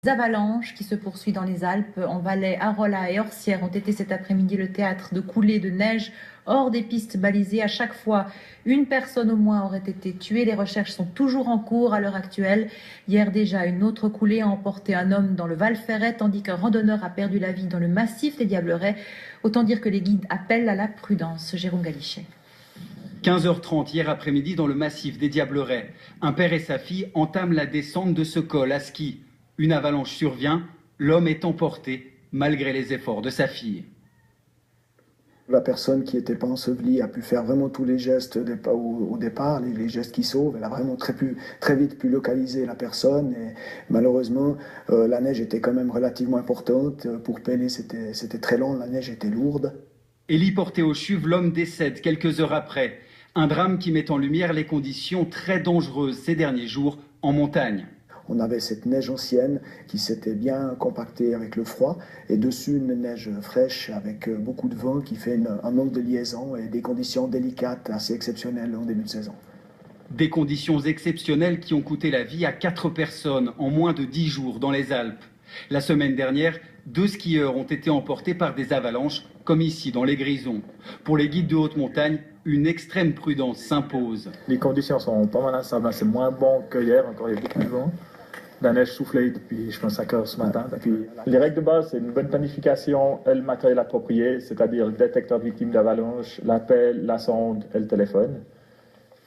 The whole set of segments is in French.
Les avalanches qui se poursuivent dans les Alpes, en Valais, Arolla et Orsières, ont été cet après-midi le théâtre de coulées de neige hors des pistes balisées. À chaque fois, une personne au moins aurait été tuée. Les recherches sont toujours en cours à l'heure actuelle. Hier déjà, une autre coulée a emporté un homme dans le Val Ferret, tandis qu'un randonneur a perdu la vie dans le massif des Diablerets. Autant dire que les guides appellent à la prudence. Jérôme Galichet. 15h30 hier après-midi dans le massif des Diablerets. Un père et sa fille entament la descente de ce col à ski. Une avalanche survient, l'homme est emporté malgré les efforts de sa fille. La personne qui n'était pas ensevelie a pu faire vraiment tous les gestes au départ, les gestes qui sauvent. Elle a vraiment très vite pu localiser la personne. Et malheureusement, la neige était quand même relativement importante. Pour peiner, c'était très long, la neige était lourde. Héliporté au CHUV, l'homme décède quelques heures après. Un drame qui met en lumière les conditions très dangereuses ces derniers jours en montagne. On avait cette neige ancienne qui s'était bien compactée avec le froid et dessus une neige fraîche avec beaucoup de vent qui fait un manque de liaison et des conditions délicates assez exceptionnelles en début de saison. Des conditions exceptionnelles qui ont coûté la vie à 4 personnes en moins de 10 jours dans les Alpes. La semaine dernière, 2 skieurs ont été emportés par des avalanches, comme ici dans les Grisons. Pour les guides de haute montagne, une extrême prudence s'impose. Les conditions sont pas mal instables, c'est moins bon que hier, encore il y a beaucoup de vent. La neige soufflait depuis, je pense, 5 heures ce matin. Les règles de base, c'est une bonne planification et le matériel approprié, c'est-à-dire le détecteur de victimes d'avalanche, l'appel, la sonde et le téléphone.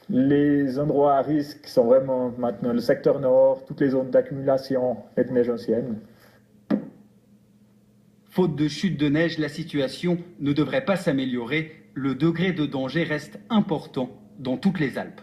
Les endroits à risque sont vraiment maintenant le secteur nord, toutes les zones d'accumulation et de neige ancienne. Faute de chute de neige, la situation ne devrait pas s'améliorer. Le degré de danger reste important dans toutes les Alpes.